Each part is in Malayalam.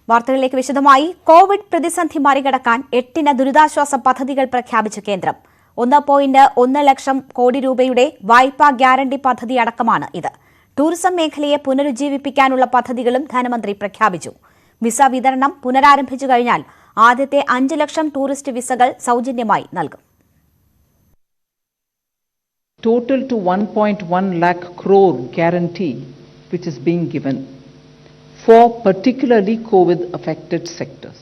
വാർത്തകളിലേക്ക് വിശദമായി. കോവിഡ് പ്രതിസന്ധി മറികടക്കാൻ 8 ദുരിതാശ്വാസ പദ്ധതികൾ പ്രഖ്യാപിച്ചു കേന്ദ്രം. 1.1 ലക്ഷം കോടി രൂപയുടെ വായ്പാ ഗ്യാരണ്ടി പദ്ധതി അടക്കമാണ് ഇത്. ടൂറിസം മേഖലയെ പുനരുജ്ജീവിപ്പിക്കാനുള്ള പദ്ധതികളും ധനമന്ത്രി പ്രഖ്യാപിച്ചു. വിസ വിതരണം പുനരാരംഭിച്ചു കഴിഞ്ഞാൽ ആദ്യത്തെ 5 ലക്ഷം ടൂറിസ്റ്റ് വിസകൾ സൗജന്യമായി നൽകും. Total to 1.1 lakh crore guarantee which is being given for particularly COVID-affected sectors.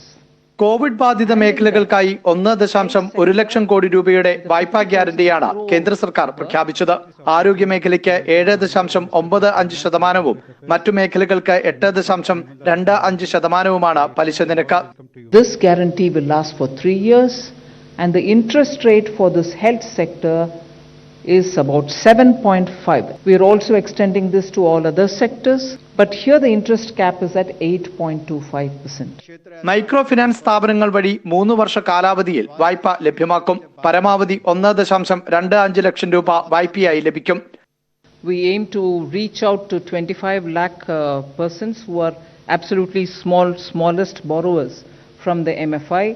Covid ബാധിത മേഖലകൾക്കായി 1.1 ലക്ഷം കോടി രൂപയുടെ വായ്പാ ഗ്യാരണ്ടിയാണ് കേന്ദ്ര സർക്കാർ പ്രഖ്യാപിച്ചത്. ആരോഗ്യ മേഖലയ്ക്ക് 7.95%, മറ്റു മേഖലകൾക്ക് 8.25% പലിശ നിരക്ക്. This guarantee will last for 3 years and the interest rate for this health sector is about 7.5. We are also extending this to all other sectors, but here the interest cap is at 8.25%. Micro finance സ്ഥാപനങ്ങൾ വഴി 3 വർഷ കാലാവധിയിൽ വായ്പ ലഭ്യമാക്കും. പരമാവധി 1.25 ലക്ഷം രൂപ വായ്പയായി ലഭിക്കും. We aim to reach out to 25 lakh persons who are absolutely smallest borrowers from the MFI.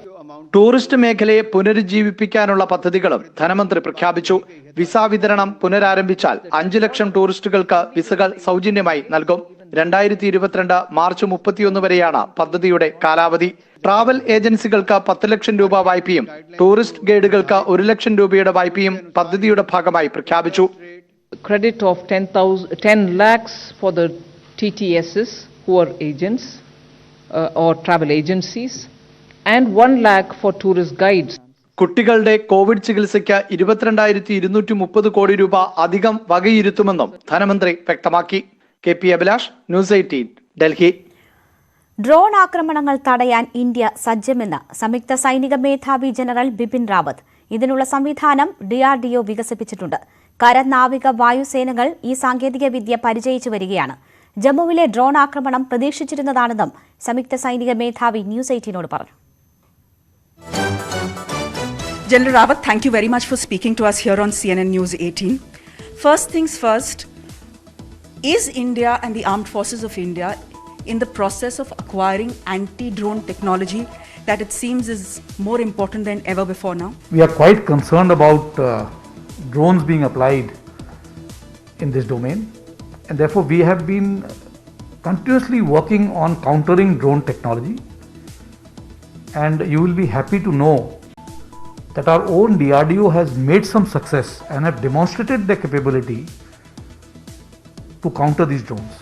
Tourist മേഖലയെ പുനരുജ്ജീവിപ്പിക്കാനുള്ള പദ്ധതികളും ധനമന്ത്രി പ്രഖ്യാപിച്ചു. വിസ വിതരണം പുനരാരംഭിച്ചാൽ 5 ലക്ഷം ടൂറിസ്റ്റുകൾക്ക് വിസകൾ സൗജന്യമായി നൽകും. 2022 മാർച്ച് 31 വരെയാണ് പദ്ധതിയുടെ കാലാവധി. ട്രാവൽ ഏജൻസികൾക്ക് 10 ലക്ഷം രൂപ വായ്പയും ടൂറിസ്റ്റ് ഗൈഡുകൾക്ക് 1 ലക്ഷം രൂപയുടെ വായ്പയും പദ്ധതിയുടെ ഭാഗമായി പ്രഖ്യാപിച്ചു. Credit of 10 lakhs for the TTSs who are agents or travel agencies and 1 lakh for tourist guides. കുട്ടികളുടെ കോവിഡ് ചികിത്സയ്ക്ക് 22,230 കോടി രൂപ അധികം വകയിരുത്തുമെന്നും ധനമന്ത്രി വ്യക്തമാക്കി. KP Abhilash, news 18, Delhi. Drone ആക്രമണങ്ങൾ തടയാൻ ഇന്ത്യ സജ്ജമെന്ന് സംയുക്ത സൈനിക മേധാവി ജനറൽ ബിപിൻ റാവത്ത്. ഇതിനുള്ള സംവിധാനം DRDO വികസിപ്പിച്ചിട്ടുണ്ട്. കര, നാവിക, വായുസേനകൾ ഈ സാങ്കേതിക വിദ്യ പരിചയിച്ചു വരികയാണ്. ജമ്മുവിലെ ഡ്രോൺ ആക്രമണം പ്രതീക്ഷിച്ചിരുന്നതാണെന്നും സംയുക്ത സൈനിക മേധാവി ന്യൂസ് 18നോട് പറഞ്ഞു. General Rawat, thank you very much for speaking to us here on CNN News 18. First things first, is India and the Armed Forces of India in the process of acquiring anti-drone technology that it seems is more important than ever before now? We are quite concerned about drones being applied in this domain, and therefore we have been continuously working on countering drone technology, and you will be happy to know that our own DRDO has made some success and have demonstrated their capability to counter these drones.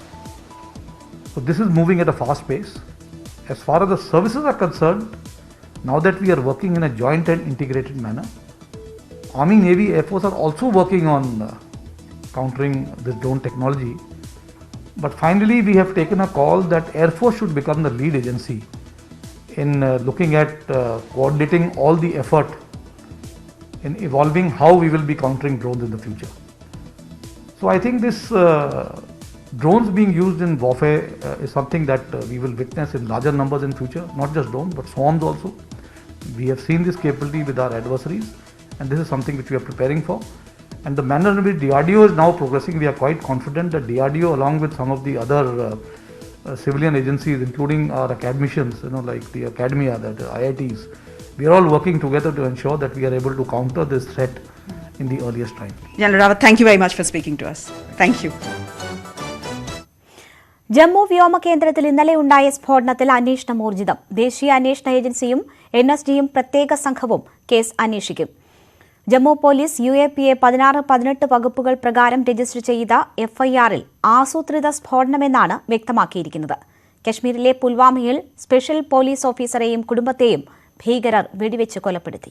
So this is moving at a fast pace. As far as the services are concerned, now that we are working in a joint and integrated manner, Army, Navy, Air Force are also working on countering this drone technology. But finally we have taken a call that Air Force should become the lead agency in looking at coordinating all the effort in evolving how we will be countering drones in the future. So I think this drones being used in warfare is something that we will witness in larger numbers in future, not just drones but swarms also. We have seen this capability with our adversaries, and this is something which we are preparing for. And the manner in which DRDO is now progressing, we are quite confident that DRDO, along with some of the other civilian agencies, including our academicians, like the academia, the IITs, we are all working together to ensure that we are able to counter this threat in the earliest time. General Rawat, thank you very much for speaking to us. Thank you. Jammu വ്യോമ കേന്ദ്രത്തിൽ ഇന്നലെ ഉണ്ടായ സ്ഫോടനത്തിൽ അന്വേഷണം ഊർജിതം. ദേശീയ അന്വേഷണ ഏജൻസിയും NSDയും പ്രത്യേക സംഘവും കേസ് അന്വേഷിക്കും. ജമ്മു പോലീസ് UAPA 16-18 വകുപ്പുകൾ പ്രകാരം രജിസ്റ്റർ ചെയ്ത FIRൽ ആസൂത്രിത സ്ഫോടനമെന്നാണ് വ്യക്തമാക്കിയിരിക്കുന്നത്. കശ്മീരിലെ പുൽവാമയിൽ സ്പെഷ്യൽ പോലീസ് ഓഫീസറെയും കുടുംബത്തെയും ഭീകരർ വെടിവെച്ച് കൊലപ്പെടുത്തി.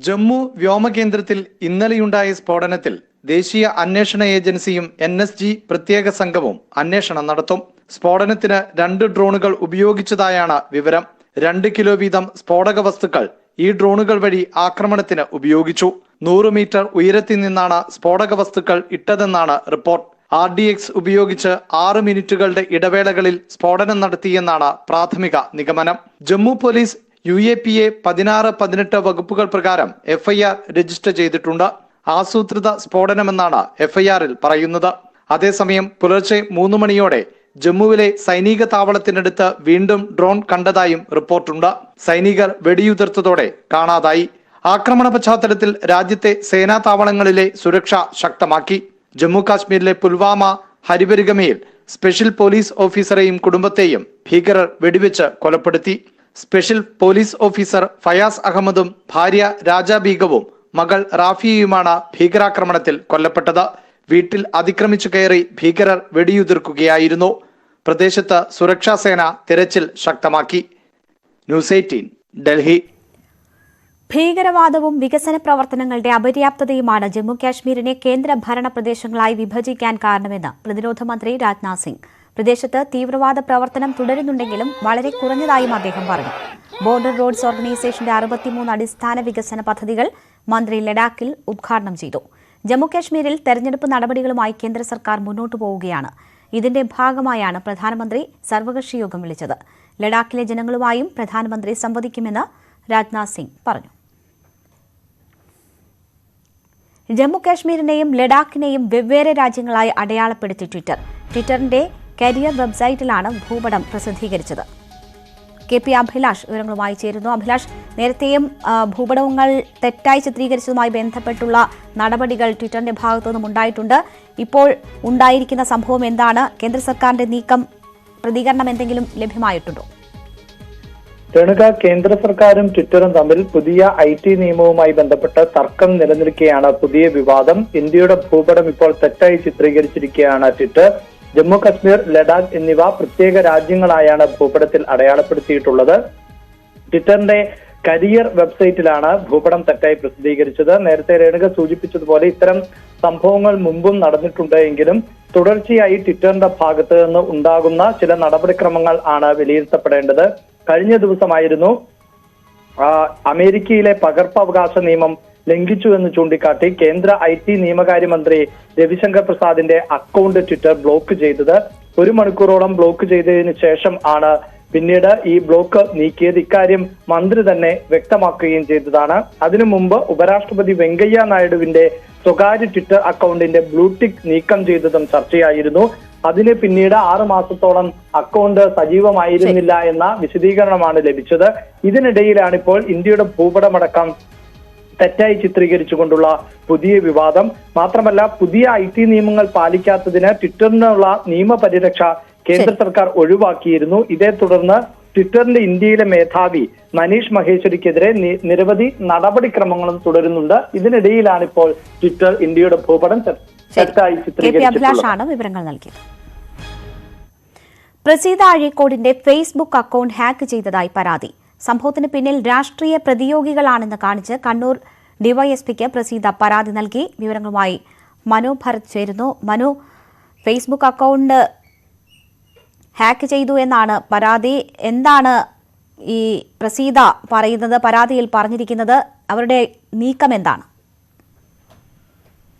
ജമ്മു വ്യോമകേന്ദ്രത്തിൽ ഇന്നലെയുണ്ടായ സ്ഫോടനത്തിൽ ദേശീയ അന്വേഷണ ഏജൻസിയും NSG പ്രത്യേക സംഘവും അന്വേഷണം നടത്തും. സ്ഫോടനത്തിന് 2 ഡ്രോണുകൾ ഉപയോഗിച്ചതായാണ് വിവരം. 2 കിലോ വീതം സ്ഫോടക വസ്തുക്കൾ ഈ ഡ്രോണുകൾ വഴി ആക്രമണത്തിന് ഉപയോഗിച്ചു. 100 മീറ്റർ ഉയരത്തിൽ നിന്നാണ് സ്ഫോടക വസ്തുക്കൾ ഇട്ടതെന്നാണ് റിപ്പോർട്ട്. RDX ഉപയോഗിച്ച് 6 മിനിറ്റുകളുടെ ഇടവേളകളിൽ സ്ഫോടനം നടത്തിയെന്നാണ് പ്രാഥമിക നിഗമനം. ജമ്മു പോലീസ് UAPA 16-18 വകുപ്പുകൾ പ്രകാരം FIR രജിസ്റ്റർ ചെയ്തിട്ടുണ്ട്. ആസൂത്രിത സ്ഫോടനമെന്നാണ് FIRൽ പറയുന്നത്. അതേസമയം പുലർച്ചെ 3 മണിയോടെ ജമ്മുവിലെ സൈനിക താവളത്തിനടുത്ത് വീണ്ടും ഡ്രോൺ കണ്ടതായും റിപ്പോർട്ടുണ്ട്. സൈനികർ വെടിയുതിർത്തതോടെ കാണാതായി. ആക്രമണ പശ്ചാത്തലത്തിൽ രാജ്യത്തെ സേനാ താവളങ്ങളിലെ സുരക്ഷ ശക്തമാക്കി. ജമ്മു കാശ്മീരിലെ പുൽവാമ ഹരിബരിഗമയിൽ സ്പെഷ്യൽ പോലീസ് ഓഫീസറെയും കുടുംബത്തെയും ഭീകരർ വെടിവെച്ച് കൊലപ്പെടുത്തി. സ്പെഷ്യൽ പോലീസ് ഓഫീസർ ഫയാസ് അഹമ്മദും ഭാര്യ രാജ ബീഗവും മകൾ റാഫിയയുമാണ് ഭീകരാക്രമണത്തിൽ കൊല്ലപ്പെട്ടത്. വീട്ടിൽ അതിക്രമിച്ചു കയറി ഭീകരർ വെടിയുതിർക്കുകയായിരുന്നു. പ്രദേശത്ത് സുരക്ഷാ സേന തിരച്ചിൽ ശക്തമാക്കി. ന്യൂസ് 18 ഡൽഹി. ഭീകരവാദവും വികസന പ്രവർത്തനങ്ങളുടെ അപര്യാപ്തതയുമാണ് ജമ്മു കാശ്മീരിനെ കേന്ദ്ര ഭരണ പ്രദേശങ്ങളായി വിഭജിക്കാൻ കാരണമെന്ന് പ്രതിരോധ മന്ത്രി രാജ്നാഥ് സിംഗ്. പ്രദേശത്ത് തീവ്രവാദ പ്രവർത്തനം തുടരുന്നുണ്ടെങ്കിലും വളരെ കുറഞ്ഞതായും അദ്ദേഹം പറഞ്ഞു. ബോർഡർ റോഡ്സ് ഓർഗനൈസേഷന്റെ 63 അടിസ്ഥാന വികസന പദ്ധതികൾ മന്ത്രി ലഡാക്കിൽ ഉദ്ഘാടനം ചെയ്തു. ജമ്മുകാശ്മീരിൽ തെരഞ്ഞെടുപ്പ് നടപടികളുമായി കേന്ദ്ര സർക്കാർ മുന്നോട്ടു പോവുകയാണ്. ഇതിന്റെ ഭാഗമായാണ് പ്രധാനമന്ത്രി സർവകക്ഷി യോഗം വിളിച്ചത്. ലഡാക്കിലെ ജനങ്ങളുമായും പ്രധാനമന്ത്രി സംവദിക്കുമെന്ന് രാജ്നാഥ് സിംഗ് പറഞ്ഞു. ജമ്മുകാശ്മീരിനെയും ലഡാക്കിനെയും വെവ്വേറെ രാജ്യങ്ങളായി അടയാളപ്പെടുത്തി ട്വിറ്ററിന്റെ കരിയർ വെബ്സൈറ്റിലാണ് ഭൂപടം പ്രസിദ്ധീകരിച്ചത്. KP അഭിലാഷ് വിവരങ്ങളുമായി ചേരുന്നു. അഭിലാഷ്, നേരത്തെയും ഭൂപടങ്ങൾ തെറ്റായി ചിത്രീകരിച്ചതുമായി ബന്ധപ്പെട്ടുള്ള നടപടികൾ ട്വിറ്ററിന്റെ ഭാഗത്തുനിന്നും ഉണ്ടായിട്ടുണ്ട്. ഇപ്പോൾ ഉണ്ടായിരിക്കുന്ന സംഭവം എന്താണ്? കേന്ദ്ര സർക്കാരിന്റെ നീക്കം പ്രതികരണം എന്തെങ്കിലും ലഭ്യമായിട്ടുണ്ടോ? രേണുക, കേന്ദ്ര സർക്കാരും ട്വിറ്ററും തമ്മിൽ പുതിയ IT നിയമവുമായി ബന്ധപ്പെട്ട് തർക്കം നിലനിൽക്കുകയാണ് പുതിയ വിവാദം. ഇന്ത്യയുടെ ഭൂപടം ഇപ്പോൾ തെറ്റായി ചിത്രീകരിച്ചിരിക്കുകയാണ് ട്വിറ്റർ. ജമ്മു കശ്മീർ, ലഡാക്ക് എന്നിവ പ്രത്യേക രാജ്യങ്ങളായാണ് ഭൂപടത്തിൽ അടയാളപ്പെടുത്തിയിട്ടുള്ളത്. ട്വിറ്ററിന്റെ കരിയർ വെബ്സൈറ്റിലാണ് ഭൂപടം തെറ്റായി പ്രസിദ്ധീകരിച്ചത്. നേരത്തെ രേണുക സൂചിപ്പിച്ചതുപോലെ ഇത്തരം സംഭവങ്ങൾ മുമ്പും നടന്നിട്ടുണ്ട് എങ്കിലും തുടർച്ചയായി ട്വിറ്ററിന്റെ ഭാഗത്ത് നിന്ന് ഉണ്ടാകുന്ന ചില നടപടിക്രമങ്ങൾ ആണ് വിലയിരുത്തപ്പെടേണ്ടത്. കഴിഞ്ഞ ദിവസമായിരുന്നു അമേരിക്കയിലെ പകർപ്പവകാശ നിയമം ലംഘിച്ചു എന്ന് ചൂണ്ടിക്കാട്ടി കേന്ദ്ര IT നിയമകാര്യമന്ത്രി രവിശങ്കർ പ്രസാദിന്റെ അക്കൗണ്ട് ട്വിറ്റർ ബ്ലോക്ക് ചെയ്തത്. 1 മണിക്കൂറോളം ബ്ലോക്ക് ചെയ്തതിനു ശേഷം ആണ് പിന്നീട് ഈ ബ്ലോക്ക് നീക്കിയത്. ഇക്കാര്യം മന്ത്രി തന്നെ വ്യക്തമാക്കുകയും ചെയ്തതാണ്. അതിനു മുമ്പ് ഉപരാഷ്ട്രപതി വെങ്കയ്യ നായിഡുവിന്റെ സ്വകാര്യ ട്വിറ്റർ അക്കൗണ്ടിന്റെ ബ്ലൂടിക്ക് നീക്കം ചെയ്തതും ചർച്ചയായിരുന്നു. അതിന് പിന്നീട് 6 മാസത്തോളം അക്കൗണ്ട് സജീവമായിരുന്നില്ല എന്ന വിശദീകരണമാണ് ലഭിച്ചത്. ഇതിനിടയിലാണ് ഇപ്പോൾ ഇന്ത്യയുടെ ഭൂപടമടക്കം തെറ്റായി ചിത്രീകരിച്ചുകൊണ്ടുള്ള പുതിയ വിവാദം. മാത്രമല്ല, പുതിയ IT നിയമങ്ങൾ പാലിക്കാത്തതിന് ട്വിറ്ററിനുള്ള നിയമപരിരക്ഷ കേന്ദ്ര സർക്കാർ ഒഴിവാക്കിയിരുന്നു. ഇതേ തുടർന്ന് ട്വിറ്ററിന്റെ ഇന്ത്യയിലെ മേധാവി മനീഷ് മഹേശ്വരിക്കെതിരെ നിരവധി നടപടിക്രമങ്ങളും തുടരുന്നുണ്ട്. ഇതിനിടയിലാണ് ഇപ്പോൾ ട്വിറ്റർ ഇന്ത്യയുടെ ഭൂപടം തെറ്റായി ചിത്രീകരിച്ചിട്ടുള്ളത്. വിവരങ്ങൾ നൽകിയത്. പ്രസീത അഴീക്കോടിന്റെ ഫേസ്ബുക്ക് അക്കൗണ്ട് ഹാക്ക് ചെയ്തതായി പരാതി. സംഭവത്തിന് പിന്നിൽ രാഷ്ട്രീയ പ്രതിയോഗികളാണെന്ന് കാണിച്ച് കണ്ണൂർ ഡിവൈഎസ്പിക്ക് പ്രസീത പരാതി നൽകി. വിവരങ്ങളുമായി മനു ഭരത് ചേരുന്നു. മനു, ഫേസ്ബുക്ക് അക്കൗണ്ട് ഹാക്ക് ചെയ്തു എന്നാണ് പരാതി. എന്താണ് ഈ പ്രസീത പറയുന്നത്, പരാതിയിൽ പറഞ്ഞിരിക്കുന്നത്? അവരുടെ നീക്കം എന്താണ്?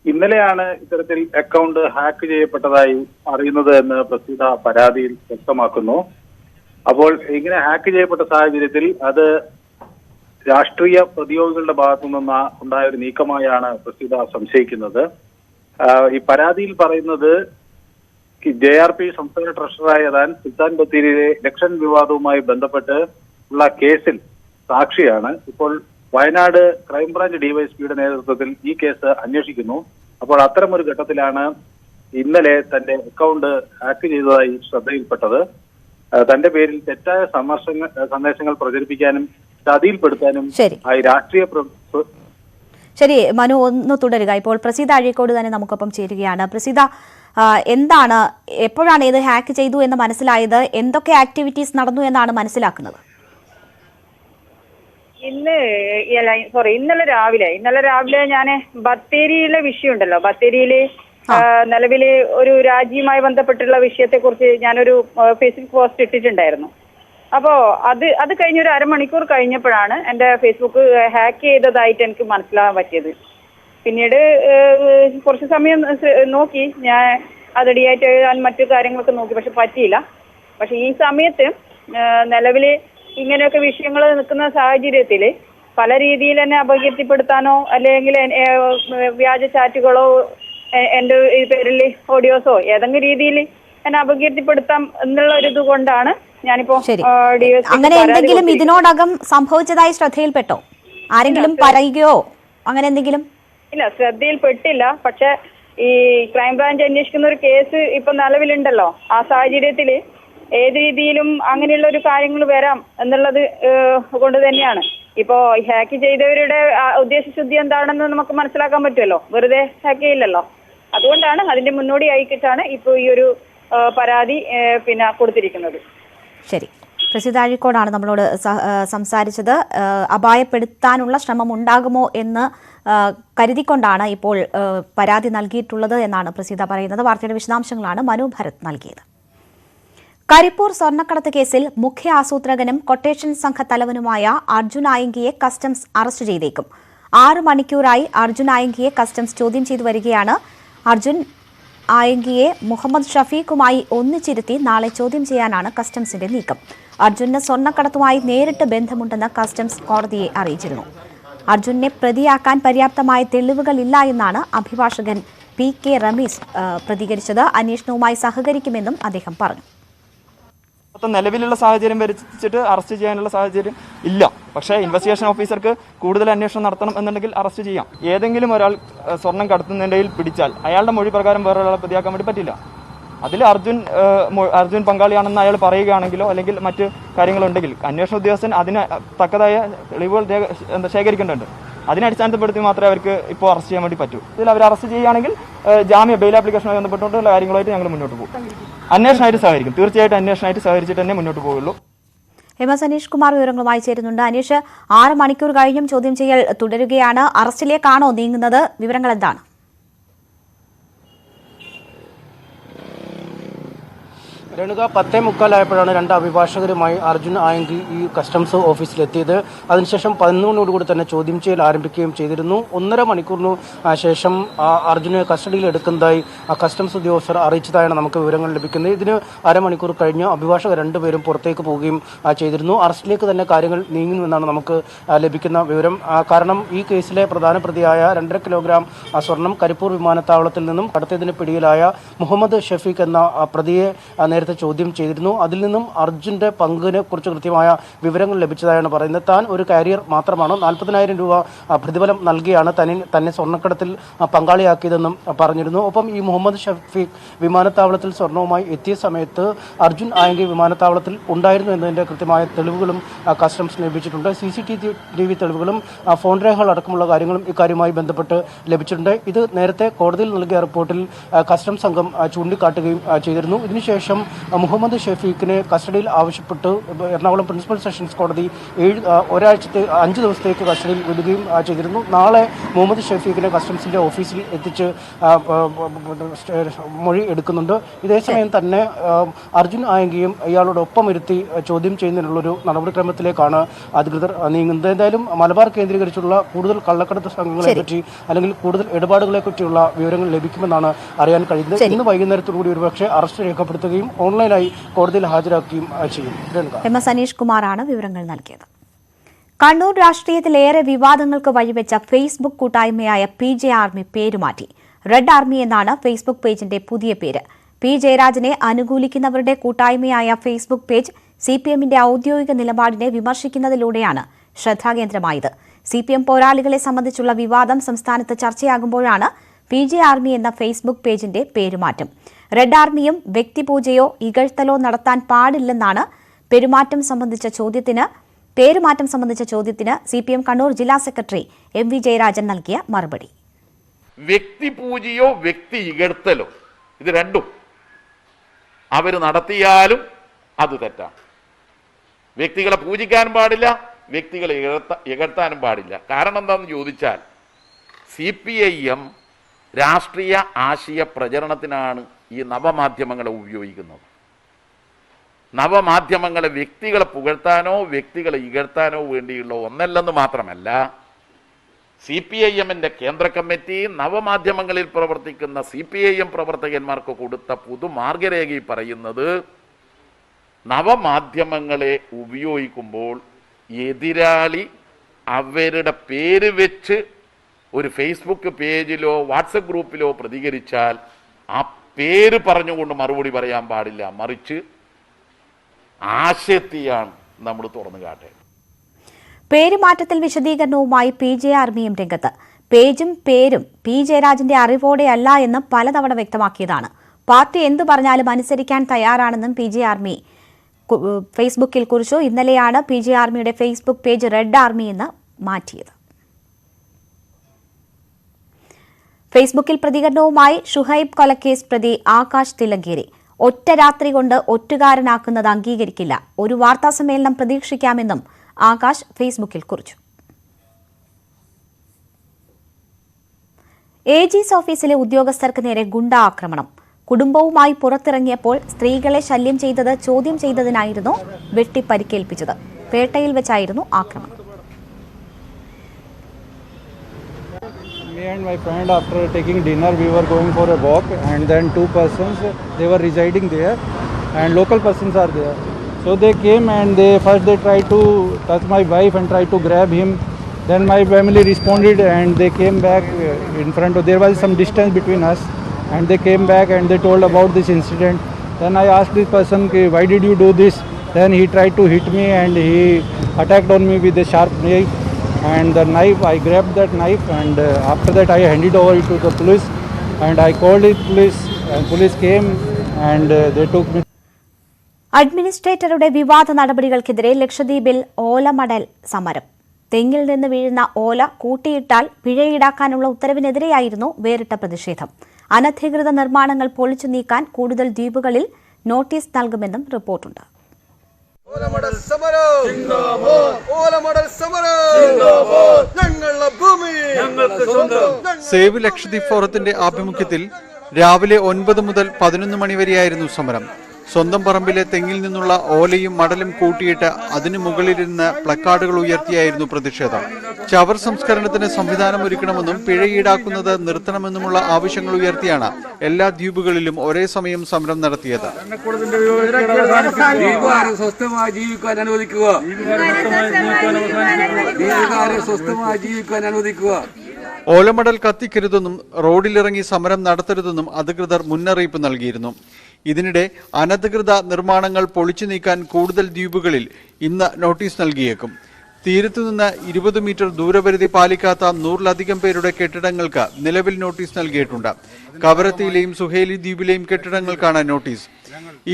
ഇന്നലെയാണ് ഇത്തരത്തിൽ അക്കൗണ്ട് ഹാക്ക് ചെയ്യപ്പെട്ടതായി അറിയുന്നത് എന്ന് പ്രസീത പരാതിയിൽ വ്യക്തമാക്കുന്നു. അപ്പോൾ ഇങ്ങനെ ഹാക്ക് ചെയ്യപ്പെട്ട സാഹചര്യത്തിൽ അത് രാഷ്ട്രീയ പ്രതിയോഗികളുടെ ഭാഗത്തു നിന്ന് ഉണ്ടായ ഒരു നീക്കമായാണ് പ്രസീത സംശയിക്കുന്നത്. ഈ പരാതിയിൽ പറയുന്നത് JRP സംസ്ഥാന ട്രഷററായ സുൽത്താൻ ബത്തേരിയിലെ ഇലക്ഷൻ വിവാദവുമായി ബന്ധപ്പെട്ട് ഉള്ള കേസിൽ സാക്ഷിയാണ്. ഇപ്പോൾ വയനാട് ക്രൈംബ്രാഞ്ച് ഡിവൈഎസ്പിയുടെ നേതൃത്വത്തിൽ ഈ കേസ് അന്വേഷിക്കുന്നു. അപ്പോൾ അത്തരമൊരു ഘട്ടത്തിലാണ് ഇന്നലെ തന്റെ അക്കൗണ്ട് ഹാക്ക് ചെയ്തതായി ശ്രദ്ധയിൽപ്പെട്ടത്. തന്റെ പേരിൽ തെറ്റായ സന്ദേശങ്ങൾ പ്രചരിപ്പിക്കാനും ചതിയിൽപ്പെടുത്താനും രാഷ്ട്രീയ ശരി മനു, ഒന്ന് തുടരുക. ഇപ്പോൾ പ്രസീത അഴീക്കോട് തന്നെ നമുക്കൊപ്പം ചേരുകയാണ്. പ്രസീത, എന്താണ്, എപ്പോഴാണ് ഇത് ഹാക്ക് ചെയ്തു എന്ന് മനസ്സിലായത്? എന്തൊക്കെ ആക്ടിവിറ്റീസ് നടന്നു എന്നാണ് മനസ്സിലാക്കുന്നത്? ഇന്നലെ രാവിലെ ഞാൻ ബത്തേരിയിലെ വിഷയമുണ്ടല്ലോ, ബത്തേരിയില് നിലവില് ഒരു രാജിയുമായി ബന്ധപ്പെട്ടുള്ള വിഷയത്തെ കുറിച്ച് ഞാനൊരു ഫേസ്ബുക്ക് പോസ്റ്റ് ഇട്ടിട്ടുണ്ടായിരുന്നു. അപ്പോ അത് കഴിഞ്ഞൊരു അരമണിക്കൂർ കഴിഞ്ഞപ്പോഴാണ് എന്റെ ഫേസ്ബുക്ക് ഹാക്ക് ചെയ്തതായിട്ട് എനിക്ക് മനസ്സിലാകാൻ പറ്റിയത്. പിന്നീട് കുറച്ച് സമയം നോക്കി, ഞാൻ അതടിയായിട്ട് എഴുതാൻ മറ്റു കാര്യങ്ങളൊക്കെ നോക്കി, പക്ഷെ പറ്റിയില്ല. പക്ഷെ ഈ സമയത്ത് നിലവില് ഇങ്ങനെയൊക്കെ വിഷയങ്ങൾ നിൽക്കുന്ന സാഹചര്യത്തിൽ പല രീതിയിൽ എന്നെ അപകീർത്തിപ്പെടുത്താനോ അല്ലെങ്കിൽ വ്യാജ ചാറ്റുകളോ എന്റെ പേരിൽ ഓഡിയോസോ ഏതെങ്കിലും രീതിയിൽ എന്നെ അപകീർത്തിപ്പെടുത്താം എന്നുള്ള ഒരു ഇത് കൊണ്ടാണ് ഞാനിപ്പോ അങ്ങനെ എന്തെങ്കിലും ഇതിനോടകം സംഭവിച്ചതായി ശ്രദ്ധയിൽപ്പെട്ടോ? ആരെങ്കിലും പറയുകയോ അങ്ങനെ എന്തെങ്കിലും? ഇല്ല, ശ്രദ്ധയിൽപ്പെട്ടില്ല. പക്ഷെ ഈ ക്രൈംബ്രാഞ്ച് അന്വേഷിക്കുന്ന ഒരു കേസ് ഇപ്പൊ നിലവിലുണ്ടല്ലോ. ആ സാഹചര്യത്തില് ഏത് രീതിയിലും അങ്ങനെയുള്ള ഒരു കാര്യങ്ങൾ വരാം എന്നുള്ളത് കൊണ്ട് തന്നെയാണ് ഇപ്പോ ഹാക്ക് ചെയ്തവരുടെ ഉദ്ദേശശുദ്ധി എന്താണെന്ന് നമുക്ക് മനസ്സിലാക്കാൻ പറ്റുമല്ലോ. വെറുതെ ഹാക്ക് ചെയ്യില്ലല്ലോ. അതുകൊണ്ടാണ് അതിന്റെ മുന്നോടിയായിട്ടാണ് ഇപ്പോൾ ഈ ഒരു പരാതി കൊടുത്തിരിക്കുന്നത്. ശരി, പ്രസിദ്ധ അഴീക്കോടാണ് നമ്മളോട് സംസാരിച്ചത്. അപായപ്പെടുത്താനുള്ള ശ്രമം ഉണ്ടാകുമോ എന്ന് കരുതിക്കൊണ്ടാണ് ഇപ്പോൾ പരാതി നൽകിയിട്ടുള്ളത് എന്നാണ് പ്രസിദ്ധ പറയുന്നത്. വാർത്തയുടെ വിശദാംശങ്ങളാണ് മനു ഭരത് നൽകിയത്. കരിപ്പൂർ സ്വർണ്ണക്കടത്ത് കേസിൽ മുഖ്യ ആസൂത്രകനും കൊട്ടേഷൻ സംഘ തലവനുമായ അർജുൻ ആയങ്കിയെ കസ്റ്റംസ് അറസ്റ്റ് ചെയ്തേക്കും. 6 മണിക്കൂറായി അർജുൻ ആയങ്കിയെ കസ്റ്റംസ് ചോദ്യം ചെയ്തു വരികയാണ്. അർജുൻ ആയങ്കിയെ മുഹമ്മദ് ഷഫീഖുമായി ഒന്നിച്ചിരുത്തി നാളെ ചോദ്യം ചെയ്യാനാണ് കസ്റ്റംസിന്റെ നീക്കം. അർജുന് സ്വർണ്ണക്കടത്തുമായി നേരിട്ട് ബന്ധമുണ്ടെന്ന് കസ്റ്റംസ് കോടതിയെ അറിയിച്ചിരുന്നു. അർജുനെ പ്രതിയാക്കാൻ പര്യാപ്തമായ തെളിവുകളില്ല എന്നാണ് അഭിഭാഷകൻ PK റമീസ് പ്രതികരിച്ചത്. അന്വേഷണവുമായി സഹകരിക്കുമെന്നും അദ്ദേഹം പറഞ്ഞു. നിലവിലുള്ള സാഹചര്യം വെച്ചിട്ട് അറസ്റ്റ് ചെയ്യാനുള്ള സാഹചര്യം ഇല്ല. പക്ഷേ ഇൻവെസ്റ്റിഗേഷൻ ഓഫീസർക്ക് കൂടുതൽ അന്വേഷണം നടത്തണം എന്നുണ്ടെങ്കിൽ അറസ്റ്റ് ചെയ്യാം. ഏതെങ്കിലും ഒരാൾ സ്വർണം കടത്തുന്നതിൽ പിടിച്ചാൽ അയാളുടെ മൊഴി പ്രകാരം വേറൊരാളെ പ്രതിയാക്കാൻ വേണ്ടി പറ്റില്ല. അതിൽ അർജുൻ പങ്കാളിയാണെന്ന് അയാൾ പറയുകയാണെങ്കിലോ അല്ലെങ്കിൽ മറ്റ് കാര്യങ്ങളുണ്ടെങ്കിൽ അന്വേഷണ ഉദ്യോഗസ്ഥൻ അതിന് തക്കതായ തെളിവുകൾ ശേഖരിക്കേണ്ടതുണ്ട്. അതിനെ അടിസ്ഥാനപ്പെടുത്തി മാത്രമേ അവർക്ക് ഇപ്പോൾ അറസ്റ്റ് ചെയ്യാൻ വേണ്ടി പറ്റൂ. ഇതിൽ അവർ അറസ്റ്റ് ചെയ്യുകയാണെങ്കിൽ ജാമ്യ ബെയിൽ ആപ്ലിക്കേഷനുമായി ബന്ധപ്പെട്ടുള്ള കാര്യങ്ങളായിട്ട് ഞങ്ങൾ മുന്നോട്ട് പോകും. അന്വേഷണമായിട്ട് സഹകരിക്കും. തീർച്ചയായിട്ടും അന്വേഷണമായിട്ട് സഹകരിച്ചിട്ട് തന്നെ മുന്നോട്ട് പോകുള്ളൂ. MS അനീഷ് കുമാർ വിവരങ്ങളുമായി ചേരുന്നുണ്ട്. അനീഷ്, 6 മണിക്കൂർ കഴിഞ്ഞും ചോദ്യം ചെയ്യൽ തുടരുകയാണ്. അറസ്റ്റിലേക്കാണോ നീങ്ങുന്നത്? വിവരങ്ങൾ എന്താണ്? രേണുക 10:45 2 അഭിഭാഷകരുമായി അർജുൻ ആയങ്കി ഈ കസ്റ്റംസ് ഓഫീസിലെത്തിയത്. അതിനുശേഷം 11 തന്നെ ചോദ്യം ചെയ്യൽ ആരംഭിക്കുകയും ചെയ്തിരുന്നു. 1.5 മണിക്കൂറിന് ശേഷം അർജുനെ കസ്റ്റഡിയിൽ എടുക്കുന്നതായി കസ്റ്റംസ് ഉദ്യോഗസ്ഥർ അറിയിച്ചതായാണ് നമുക്ക് വിവരങ്ങൾ ലഭിക്കുന്നത്. ഇതിന് അരമണിക്കൂർ കഴിഞ്ഞ് അഭിഭാഷകർ 2 പേരും പുറത്തേക്ക് പോവുകയും ചെയ്തിരുന്നു. അറസ്റ്റിലേക്ക് തന്നെ കാര്യങ്ങൾ നീങ്ങുന്നുവെന്നാണ് നമുക്ക് ലഭിക്കുന്ന വിവരം. കാരണം ഈ കേസിലെ പ്രധാന പ്രതിയായ 2.5 കിലോഗ്രാം സ്വർണം കരിപ്പൂർ വിമാനത്താവളത്തിൽ നിന്നും കടത്തിയതിന് പിടിയിലായ മുഹമ്മദ് ഷഫീഖ് എന്ന പ്രതിയെ നേരത്തെ ചോദ്യം ചെയ്തിരുന്നു. അതിൽ നിന്നും അർജുന്റെ പങ്കിനെ കുറിച്ച് കൃത്യമായ വിവരങ്ങൾ ലഭിച്ചതായാണ് പറയുന്നത്. താൻ ഒരു കാരിയർ മാത്രമാണ്, 40,000 രൂപ പ്രതിഫലം നൽകിയാണ് തന്നെ സ്വർണ്ണക്കടത്തിൽ പങ്കാളിയാക്കിയതെന്നും പറഞ്ഞിരുന്നു. ഒപ്പം ഈ മുഹമ്മദ് ഷഫീഖ് വിമാനത്താവളത്തിൽ സ്വർണവുമായി എത്തിയ സമയത്ത് അർജുൻ ആയങ്കി വിമാനത്താവളത്തിൽ ഉണ്ടായിരുന്നു എന്നതിന്റെ കൃത്യമായ തെളിവുകളും കസ്റ്റംസ് ലഭിച്ചിട്ടുണ്ട്. CCTV തെളിവുകളും ഫോൺ രേഖകൾ അടക്കമുള്ള കാര്യങ്ങളും ഇക്കാര്യവുമായി ബന്ധപ്പെട്ട് ലഭിച്ചിട്ടുണ്ട്. ഇത് നേരത്തെ കോടതിയിൽ നൽകിയ റിപ്പോർട്ടിൽ കസ്റ്റംസ് സംഘം ചൂണ്ടിക്കാട്ടുകയും ചെയ്തിരുന്നു. ഇതിനുശേഷം മുഹമ്മദ് ഷഫീഖിനെ കസ്റ്റഡിയിൽ ആവശ്യപ്പെട്ട് എറണാകുളം പ്രിൻസിപ്പൽ സെഷൻസ് കോടതി 5 ദിവസത്തേക്ക് കസ്റ്റഡിയിൽ വിടുകയും ചെയ്തിരുന്നു. നാളെ മുഹമ്മദ് ഷഫീഖിനെ കസ്റ്റംസിന്റെ ഓഫീസിൽ എത്തിച്ച് മൊഴി എടുക്കുന്നുണ്ട്. ഇതേസമയം തന്നെ അർജുൻ ആയങ്കിയും ഇയാളോടൊപ്പം ഇരുത്തി ചോദ്യം ചെയ്യുന്നതിനുള്ളൊരു നടപടിക്രമത്തിലേക്കാണ് അധികൃതർ നീങ്ങുന്നത്. എന്തായാലും മലബാർ കേന്ദ്രീകരിച്ചുള്ള കൂടുതൽ കള്ളക്കടത്ത് സംഘങ്ങളെ പറ്റി അല്ലെങ്കിൽ കൂടുതൽ ഇടപാടുകളെ പറ്റിയുള്ള വിവരങ്ങൾ ലഭിക്കുമെന്നാണ് അറിയാൻ കഴിയുന്നത്. ഇന്ന് വൈകുന്നേരത്തോടുകൂടി ഒരുപക്ഷെ അറസ്റ്റ് രേഖപ്പെടുത്തുകയും ഓൺലൈനായി കോടതിയിൽ ഹാജരാക്കുകയും ചെയ്യും. MS അനീഷ് കുമാറാണ് വിവരങ്ങൾ നൽകിയത്. കണ്ണൂർ രാഷ്ട്രീയത്തിലേറെ വിവാദങ്ങൾക്ക് വഴിവെച്ച ഫേസ്ബുക്ക് കൂട്ടായ്മയായ PJ ആർമി പേരുമാറ്റി. റെഡ് ആർമി എന്നാണ് ഫേസ്ബുക്ക് പേജിന്റെ പുതിയ പേര്. P ജയരാജനെ അനുകൂലിക്കുന്നവരുടെ കൂട്ടായ്മയായ ഫേസ്ബുക്ക് പേജ് CPMന്റെ ഔദ്യോഗിക നിലപാടിനെ വിമർശിക്കുന്നതിലൂടെയാണ് ശ്രദ്ധാകേന്ദ്രമായത്. CPM പോരാളികളെ സംബന്ധിച്ചുള്ള വിവാദം സംസ്ഥാനത്ത് ചർച്ചയാകുമ്പോഴാണ് PJ ആർമി എന്ന ഫേസ്ബുക്ക് പേജിന്റെ പേരുമാറ്റം. റെഡ് ആർമിയും വ്യക്തിപൂജയോ ഇകഴ്ത്തലോ നടത്താൻ പാടില്ലെന്നാണ് പേരുമാറ്റം സംബന്ധിച്ച ചോദ്യത്തിന് CPM കണ്ണൂർ ജില്ലാ സെക്രട്ടറി MV ജയരാജൻ നൽകിയ മറുപടി. വ്യക്തിപൂജയോ വ്യക്തി ഇകഴ്ത്തലോ ഇത് രണ്ടും അവർ നടത്തിയാലും അത് തെറ്റാണ്. വ്യക്തികളെ പൂജിക്കാൻ പാടില്ല, വ്യക്തികളെ ഇകഴ്ത്താനും പാടില്ല. കാരണം എന്താണെന്ന് ചോദിച്ചാൽ CPIM രാഷ്ട്രീയ ആശയ പ്രചരണത്തിനാണ് ഈ നവമാധ്യമങ്ങളെ ഉപയോഗിക്കുന്നത്. നവമാധ്യമങ്ങളെ വ്യക്തികളെ പുകഴ്ത്താനോ വ്യക്തികളെ ഇകഴ്ത്താനോ വേണ്ടിയുള്ള ഒന്നല്ലെന്ന് മാത്രമല്ല, CPIMന്റെ കേന്ദ്ര കമ്മിറ്റി നവമാധ്യമങ്ങളിൽ പ്രവർത്തിക്കുന്ന CPIM പ്രവർത്തകന്മാർക്ക് കൊടുത്ത പുതുമാർഗരേഖയിൽ പറയുന്നത് നവമാധ്യമങ്ങളെ ഉപയോഗിക്കുമ്പോൾ എതിരാളി അവരുടെ പേര് വെച്ച് ഒരു ഫേസ്ബുക്ക് പേജിലോ വാട്സപ്പ് ഗ്രൂപ്പിലോ പ്രതികരിച്ചാൽ പേര് പറഞ്ഞുകൊണ്ട് മറുപടി പറയാൻ പാടില്ല, മറിച്ച് ആശയത്തെയാണ് നമ്മൾ തുറന്നു കാട്ടേണ്ടത്. പേരുമാറ്റത്തിൽ വിശദീകരണവുമായി PJ ആർമിയും രംഗത്ത്. പേജും പേരും P ജയരാജന്റെ അറിവോടെയല്ല എന്ന് പലതവണ വ്യക്തമാക്കിയതാണ്. പാർട്ടി എന്തു പറഞ്ഞാലും അനുസരിക്കാൻ തയ്യാറാണെന്നും PJ ആർമി ഫേസ്ബുക്കിൽ കുറിച്ചു. ഇന്നലെയാണ് PJ ആർമിയുടെ ഫേസ്ബുക്ക് പേജ് റെഡ് ആർമി എന്ന് മാറ്റിയത്. ഫേസ്ബുക്കിൽ പ്രതികരണവുമായി ഷുഹൈബ് കൊലക്കേസ് പ്രതി ആകാശ് തില്ലങ്കേരി. ഒറ്റ രാത്രി കൊണ്ട് ഒറ്റുകാരനാക്കുന്നത് അംഗീകരിക്കില്ല, ഒരു വാർത്താസമ്മേളനം പ്രതീക്ഷിക്കാമെന്നും ആകാശ് ഫേസ്ബുക്കിൽ കുറിച്ചു. AG's ഓഫീസിലെ ഉദ്യോഗസ്ഥർക്ക് നേരെ ഗുണ്ട ആക്രമണം. കുടുംബവുമായി പുറത്തിറങ്ങിയപ്പോൾ സ്ത്രീകളെ ശല്യം ചെയ്തത് ചോദ്യം ചെയ്തതിനായിരുന്നു വെട്ടിപ്പരിക്കേൽപ്പിച്ചത്. പേട്ടയിൽ വെച്ചായിരുന്നു ആക്രമണം. Me and my friend, after taking dinner, we were going for a walk, and then two persons, they were residing there, and local persons are there. So they came and they tried to touch my wife and tried to grab him. Then my family responded and they came back in front of, there was some distance between us, and they came back and they told about this incident. Then I asked this person, why did you do this? Then he tried to hit me and he attacked on me with a sharp knife. And the knife, I grabbed that knife, and after that I handed over it to the police, and I called the police, and police came and they took me. അഡ്മിനിസ്ട്രേറ്ററുടെ വിവാദ നടപടികൾക്കെതിരെ ലക്ഷദ്വീപിൽ ഓലമടൽ സമരം. തെങ്ങിൽ നിന്ന് വീഴുന്ന ഓല കൂട്ടിയിട്ടാൽ പിഴ ഈടാക്കാനുള്ള ഉത്തരവിനെതിരെയായിരുന്നു വേറിട്ട പ്രതിഷേധം. അനധികൃത നിർമ്മാണങ്ങൾ പൊളിച്ചു നീക്കാൻ കൂടുതൽ ദ്വീപുകളിൽ നോട്ടീസ് നൽകുമെന്നും റിപ്പോർട്ടുണ്ട്. സേവ് ലക്ഷദ്വീപ് ഫോറത്തിന്റെ ആഭിമുഖ്യത്തിൽ രാവിലെ 9 മുതൽ 11 മണിവരെയായിരുന്നു സമരം. സ്വന്തം പറമ്പിലെ തെങ്ങിൽ നിന്നുള്ള ഓലയും മടലും കൂട്ടിയിട്ട് അതിനു മുകളിലിരുന്ന് പ്ലക്കാർഡുകൾ ഉയർത്തിയായിരുന്നു പ്രതിഷേധം. ചവർ സംസ്കരണത്തിന് സംവിധാനം ഒരുക്കണമെന്നും പിഴ ഈടാക്കുന്നത് നിർത്തണമെന്നുമുള്ള ആവശ്യങ്ങൾ ഉയർത്തിയാണ് എല്ലാ ദ്വീപുകളിലും ഒരേ സമയം സമരം നടത്തിയത്. ഓലമടൽ കത്തിക്കരുതെന്നും റോഡിലിറങ്ങി സമരം നടത്തരുതെന്നും അധികൃതർ മുന്നറിയിപ്പ് നൽകിയിരുന്നു. ഇതിനിടെ അനധികൃത നിർമ്മാണങ്ങൾ പൊളിച്ചു നീക്കാൻ കൂടുതൽ ദ്വീപുകളിൽ ഇന്ന് നോട്ടീസ് നൽകിയേക്കും. തീരത്തുനിന്ന് 20 മീറ്റർ ദൂരപരിധി പാലിക്കാത്ത 100-ലധികം പേരുടെ കെട്ടിടങ്ങൾക്ക് നിലവിൽ നോട്ടീസ് നൽകിയിട്ടുണ്ട്. കവരത്തിയിലെയും സുഹേലി ദ്വീപിലെയും കെട്ടിടങ്ങൾക്കാണ് നോട്ടീസ്.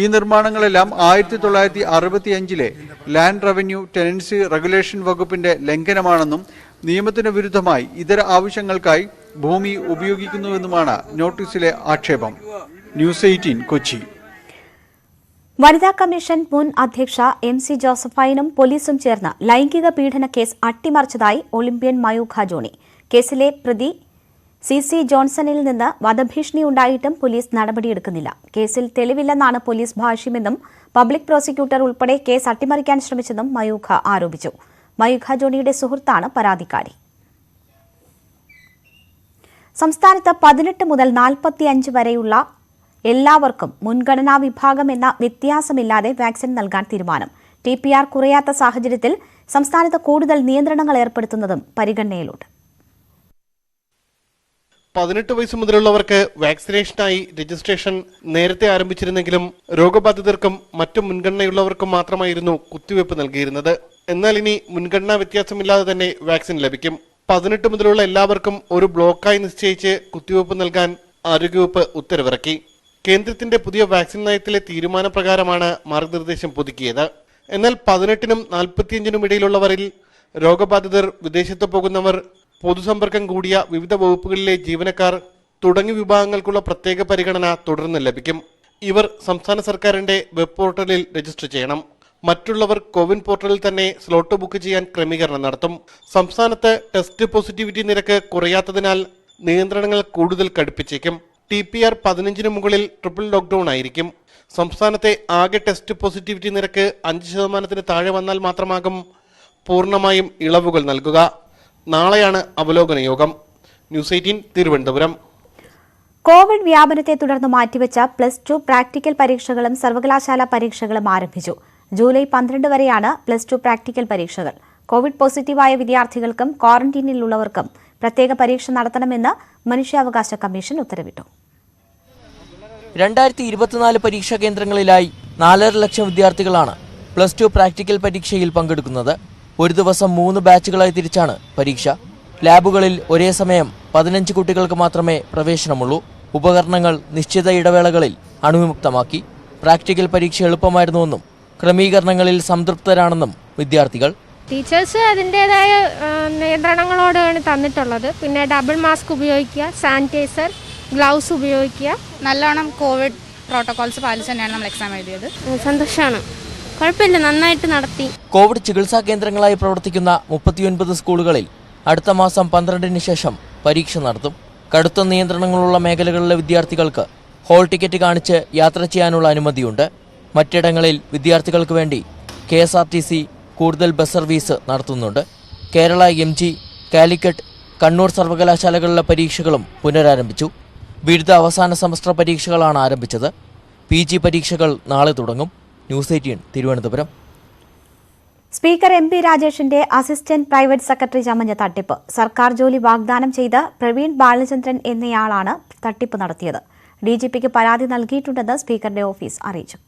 ഈ നിർമ്മാണങ്ങളെല്ലാം 1965-ലെ ലാൻഡ് റവന്യൂ ടെനൻസി റെഗുലേഷൻ വകുപ്പിന്റെ ലംഘനമാണെന്നും നിയമത്തിന് വിരുദ്ധമായി ഇതര ആവശ്യങ്ങൾക്കായി ഭൂമി ഉപയോഗിക്കുന്നുവെന്നുമാണ് നോട്ടീസിലെ ആക്ഷേപം. ന്യൂസ് 18 കൊച്ചി. വനിതാ കമ്മീഷൻ മുൻ അധ്യക്ഷ MC ജോസഫൈനും പോലീസും ചേർന്ന് ലൈംഗിക പീഡന കേസ് അട്ടിമറിച്ചതായി ഒളിമ്പ്യൻ മയൂഖ ജോണി. കേസിലെ പ്രതി CC ജോൺസണിൽ നിന്ന് വധഭീഷണി ഉണ്ടായിട്ടും പോലീസ് നടപടിയെടുക്കുന്നില്ല. കേസിൽ തെളിവില്ലെന്നാണ് പോലീസ് ഭാഷ്യമെന്നും പബ്ലിക് പ്രോസിക്യൂട്ടർ ഉൾപ്പെടെ കേസ് അട്ടിമറിക്കാൻ ശ്രമിച്ചെന്നും മയൂഖ ആരോപിച്ചു. മയൂഖ ജോണിയുടെ സുഹൃത്താണ് പരാതിക്കാരി. സംസ്ഥാനത്ത് 18 മുതൽ 45 വരെയുള്ള എല്ലാവർക്കും മുൻഗണനാ വിഭാഗം എന്ന വ്യത്യാസമില്ലാതെ വാക്സിൻ നൽകാൻ തീരുമാനം. TPR കുറയാത്ത സാഹചര്യത്തിൽ സംസ്ഥാനത്ത് കൂടുതൽ നിയന്ത്രണങ്ങൾ ഏർപ്പെടുത്തുന്നതും പരിഗണനയിലുണ്ട്. 18 വയസ്സ് മുതലുള്ളവർക്ക് വാക്സിനേഷനായി രജിസ്ട്രേഷൻ നേരത്തെ ആരംഭിച്ചിരുന്നെങ്കിലും രോഗബാധിതർക്കും മറ്റു മുൻഗണനയുള്ളവർക്കും മാത്രമായിരുന്നു കുത്തിവയ്പ് നൽകിയിരുന്നത്. എന്നാൽ ഇനി മുൻഗണനാ വ്യത്യാസമില്ലാതെ തന്നെ വാക്സിൻ ലഭിക്കും. 18 മുതലുള്ള എല്ലാവർക്കും ഒരു ബ്ലോക്കായി നിശ്ചയിച്ച് കുത്തിവയ്പ് നൽകാൻ ആരോഗ്യവകുപ്പ് ഉത്തരവിറക്കി. കേന്ദ്രത്തിന്റെ പുതിയ വാക്സിൻ നയത്തിലെ തീരുമാനപ്രകാരമാണ് മാർഗനിർദ്ദേശം പുതുക്കിയത്. എന്നാൽ 18-നും 45-നും ഇടയിലുള്ളവരിൽ രോഗബാധിതർ, വിദേശത്ത് പോകുന്നവർ, പൊതുസമ്പർക്കം കൂടിയ വിവിധ വകുപ്പുകളിലെ ജീവനക്കാർ തുടങ്ങിയ വിഭാഗങ്ങൾക്കുള്ള പ്രത്യേക പരിഗണന തുടർന്ന് ലഭിക്കും. ഇവർ സംസ്ഥാന സർക്കാരിന്റെ വെബ് പോർട്ടലിൽ രജിസ്റ്റർ ചെയ്യണം. മറ്റുള്ളവർ കോവിൻ പോർട്ടലിൽ തന്നെ സ്ലോട്ട് ബുക്ക് ചെയ്യാൻ ക്രമീകരണം നടത്തും. സംസ്ഥാനത്ത് ടെസ്റ്റ് പോസിറ്റിവിറ്റി നിരക്ക് കുറയാത്തതിനാൽ നിയന്ത്രണങ്ങൾ കൂടുതൽ കടുപ്പിച്ചേക്കും. TPR 15-ന് മുകളിൽ ട്രിപ്പിൾ ലോക്ക്ഡൌൺ ആയിരിക്കും. സംസ്ഥാനത്തെ ആകെ ടെസ്റ്റ് പോസിറ്റിവിറ്റി നിരക്ക് 5% താഴെ വന്നാൽ മാത്രമാകും പൂർണ്ണമായും ഇളവുകൾ നൽകുക. നാളെയാണ് അവലോകന യോഗം. ന്യൂസ് 18 തിരുവനന്തപുരം. കോവിഡ് വ്യാപനത്തെ തുടർന്ന് മാറ്റിവെച്ച +2 പ്രാക്ടിക്കൽ പരീക്ഷകളും സർവകലാശാല പരീക്ഷകളും ആരംഭിച്ചു. ജൂലൈ 12 വരെയാണ് +2 പ്രാക്ടിക്കൽ പരീക്ഷകൾ. കോവിഡ് പോസിറ്റീവായ വിദ്യാർത്ഥികൾക്കും ക്വാറന്റീനിലുള്ളവർക്കും പ്രത്യേക പരീക്ഷ നടത്തണമെന്ന് മനുഷ്യാവകാശ കമ്മീഷൻ ഉത്തരവിട്ടു. 2024 പരീക്ഷാ കേന്ദ്രങ്ങളിലായി 4.5 ലക്ഷം വിദ്യാർത്ഥികളാണ് +2 പ്രാക്ടിക്കൽ പരീക്ഷയിൽ പങ്കെടുക്കുന്നത്. ഒരു ദിവസം 3 ബാച്ചുകളായി തിരിച്ചാണ് പരീക്ഷ. ലാബുകളിൽ ഒരേ സമയം 15 കുട്ടികൾക്ക് മാത്രമേ പ്രവേശനമുള്ളൂ. ഉപകരണങ്ങൾ നിശ്ചിത ഇടവേളകളിൽ അണുവിമുക്തമാക്കി. പ്രാക്ടിക്കൽ പരീക്ഷ എളുപ്പമായിരുന്നുവെന്നും ക്രമീകരണങ്ങളിൽ സംതൃപ്തരാണെന്നും വിദ്യാർത്ഥികൾ. ടീച്ചേഴ്സ് അതിൻ്റെതായ നിയന്ത്രണങ്ങളോടാണ് തന്നിട്ടുള്ളത്. പിന്നെ ഡബിൾ മാസ്ക് ഉപയോഗിക്കുക, സാനിറ്റൈസർ, ഗ്ലൗസ് ഉപയോഗിക്കുക. നല്ലോണം കോവിഡ് പ്രോട്ടോകോൾസ് പാലിച്ച് തന്നെയാണ് നമ്മൾ എക്സാം എഴുതിയത്. സന്തോഷമാണ്, കുഴപ്പമില്ല, നന്നായിട്ട് നടത്തി. കോവിഡ് ചികിത്സാ കേന്ദ്രങ്ങളായി പ്രവർത്തിക്കുന്ന 39 സ്കൂളുകളിൽ അടുത്ത മാസം 12-ന് ശേഷം പരീക്ഷ നടത്തും. കടുത്ത നിയന്ത്രണങ്ങളുള്ള മേഖലകളിലെ വിദ്യാർത്ഥികൾക്ക് ഹോൾ ടിക്കറ്റ് കാണിച്ച് യാത്ര ചെയ്യാനുള്ള അനുമതിയുണ്ട്. മറ്റിടങ്ങളിൽ വിദ്യാർത്ഥികൾക്ക് വേണ്ടി KSRTC കൂടുതൽ ബസ് സർവീസ് നടത്തുന്നുണ്ട്. കേരള, MG, കാലിക്കറ്റ്, കണ്ണൂർ സർവകലാശാലകളിലെ പരീക്ഷകളും പുനരാരംഭിച്ചു. ബിരുദ അവസാന സെമസ്റ്റർ പരീക്ഷകളാണ് ആരംഭിച്ചത്. PG പരീക്ഷകൾ നാളെ തുടങ്ങും. ന്യൂസ് 18 തിരുവനന്തപുരം. സ്പീക്കർ MP രാജേഷിന്റെ അസിസ്റ്റന്റ് പ്രൈവറ്റ് സെക്രട്ടറി ചമഞ്ഞ തട്ടിപ്പ്. സർക്കാർ ജോലി വാഗ്ദാനം ചെയ്ത് പ്രവീൺ ബാലചന്ദ്രൻ എന്നയാളാണ് തട്ടിപ്പ് നടത്തിയത്. DGPക്ക് പരാതി നൽകിയിട്ടുണ്ടെന്ന് സ്പീക്കറുടെ ഓഫീസ് അറിയിച്ചു.